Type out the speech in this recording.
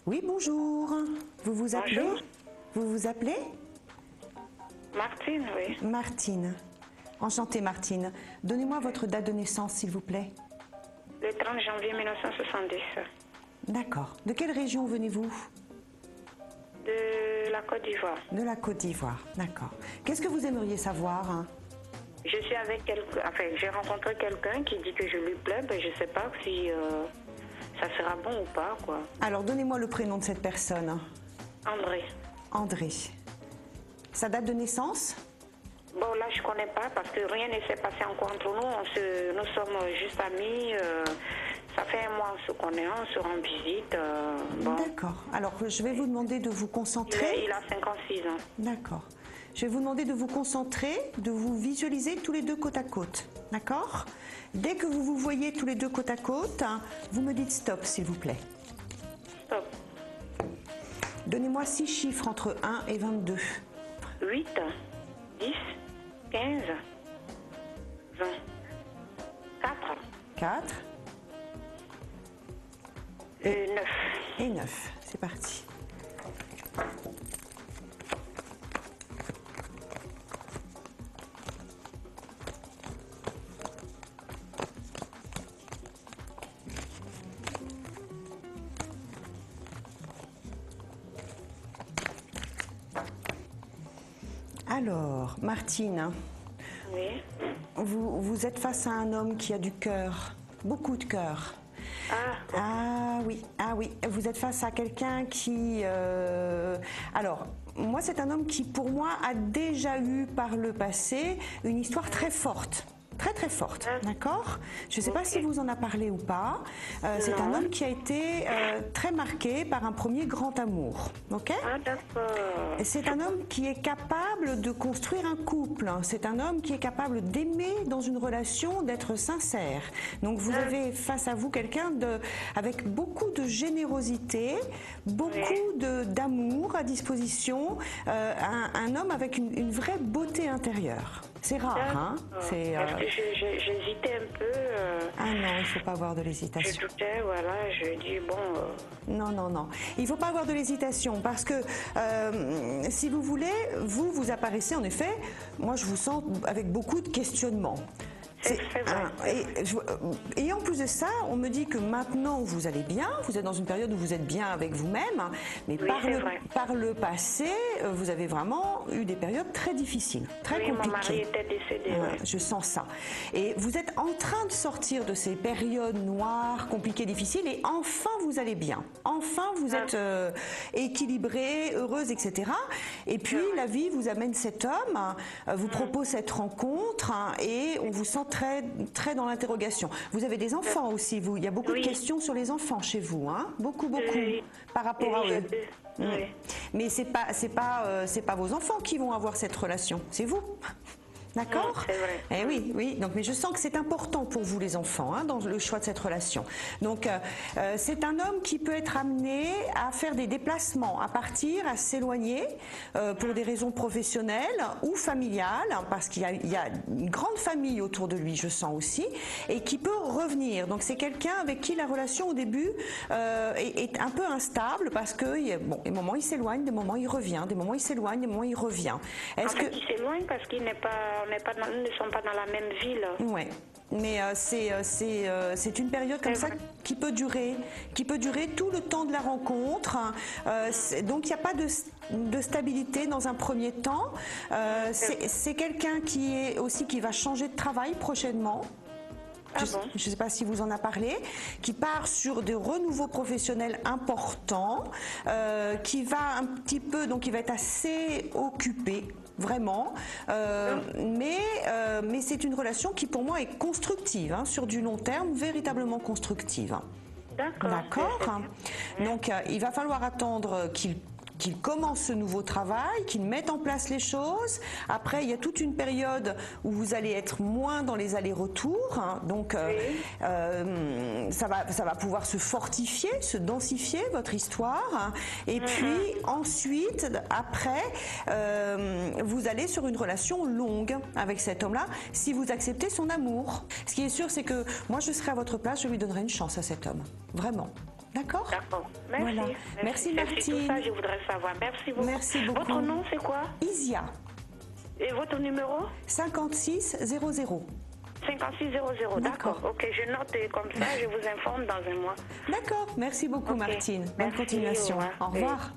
Oui, bonjour. Vous vous appelez? Bonjour. Vous vous appelez? Martine, oui. Martine. Enchantée, Martine. Donnez-moi votre date de naissance, s'il vous plaît. Le 30 janvier 1970. D'accord. De quelle région venez-vous? De la Côte d'Ivoire. De la Côte d'Ivoire. D'accord. Qu'est-ce que vous aimeriez savoir, hein? Je suis avec quelqu'un, enfin, j'ai rencontré quelqu'un qui dit que je lui plais, mais je ne sais pas si ça sera bon ou pas, quoi. Alors, donnez-moi le prénom de cette personne. André. André. Sa date de naissance? Bon, là, je ne connais pas parce que rien ne s'est passé encore entre nous. Nous sommes juste amis. Ça fait un mois qu'on se connaît, on se rend visite. Bon. D'accord. Alors, je vais vous demander de vous concentrer. Il a 56 ans. D'accord. Je vais vous demander de vous concentrer, de vous visualiser tous les deux côte à côte. D'accord? Dès que vous vous voyez tous les deux côte à côte, vous me dites stop, s'il vous plaît. Stop. Donnez-moi 6 chiffres entre 1 et 22. 8, 10, 15, 20, 4, 4 et 9. et 9. C'est parti. Alors, Martine, Oui. vous êtes face à un homme qui a du cœur, beaucoup de cœur. Ah oui, vous êtes face à quelqu'un qui... Alors, moi c'est un homme qui pour moi a déjà eu par le passé une histoire très forte. Très forte, d'accord? Je ne sais pas si vous en a parlé ou pas. C'est un homme qui a été très marqué par un premier grand amour, ok? Ah, d'accord. C'est un homme qui est capable de construire un couple. C'est un homme qui est capable d'aimer dans une relation, d'être sincère. Donc vous avez face à vous quelqu'un avec beaucoup de générosité, beaucoup d'amour à disposition, un homme avec une vraie beauté intérieure. C'est rare, hein? Parce que j'hésitais un peu. Ah non, il ne faut pas avoir de Je l'hésitation. doutais, voilà, je dis bon. Non. Il ne faut pas avoir de l'hésitation parce que si vous voulez, vous apparaissez en effet, moi je vous sens avec beaucoup de questionnements. C'est vrai. Et en plus de ça, on me dit que maintenant vous allez bien, vous êtes dans une période où vous êtes bien avec vous-même, mais Oui, par le passé, vous avez vraiment eu des périodes très difficiles, très compliquées. Mon mari était décédé. Je sens ça. Et vous êtes en train de sortir de ces périodes noires, compliquées, difficiles, et enfin vous allez bien. Enfin vous êtes équilibrée, heureuse, etc. Et puis la vie vous amène cet homme, vous propose cette rencontre, et on vous sent très dans l'interrogation. Vous avez des enfants aussi, vous. Il y a beaucoup de questions sur les enfants chez vous, hein. Beaucoup, par rapport à eux. Mais c'est pas vos enfants qui vont avoir cette relation, c'est vous. D'accord? C'est vrai. Eh oui. Donc, mais je sens que c'est important pour vous les enfants, hein, dans le choix de cette relation. Donc c'est un homme qui peut être amené à faire des déplacements, à partir, à s'éloigner pour des raisons professionnelles ou familiales, parce qu'il y a une grande famille autour de lui, je sens aussi, et qui peut revenir. Donc c'est quelqu'un avec qui la relation au début est un peu instable, parce que des moments il s'éloigne, des moments il revient, des moments il s'éloigne, des moments il revient. En fait, il s'éloigne parce qu'il n'est pas, nous ne sommes pas dans la même ville. Ouais. Mais c'est une période comme ça qui peut durer tout le temps de la rencontre. Donc il n'y a pas de stabilité dans un premier temps. C'est quelqu'un qui va changer de travail prochainement. Je ne sais pas si vous en a parlé, qui part sur des renouveaux professionnels importants, qui va un petit peu, donc il va être assez occupé. Vraiment, mais c'est une relation qui pour moi est constructive, hein, sur du long terme, véritablement constructive. D'accord. Donc il va falloir attendre qu'il commence ce nouveau travail, qu'il mette en place les choses. Après, il y a toute une période où vous allez être moins dans les allers-retours, hein, donc ça va pouvoir se fortifier, se densifier votre histoire, hein. Et puis ensuite, après, vous allez sur une relation longue avec cet homme-là, si vous acceptez son amour. Ce qui est sûr, c'est que moi, je serai à votre place, je lui donnerai une chance à cet homme, vraiment. D'accord? D'accord. Merci. Voilà. Merci C'est tout Martine. ça, je voudrais savoir. Merci beaucoup. Merci beaucoup. Votre nom, c'est quoi? Isia, Et votre numéro? 5600. 5600. D'accord. Ok, je note et comme ça, je vous informe dans un mois. D'accord. Merci beaucoup Ok. Martine. Bonne Merci, continuation. au revoir. Au revoir.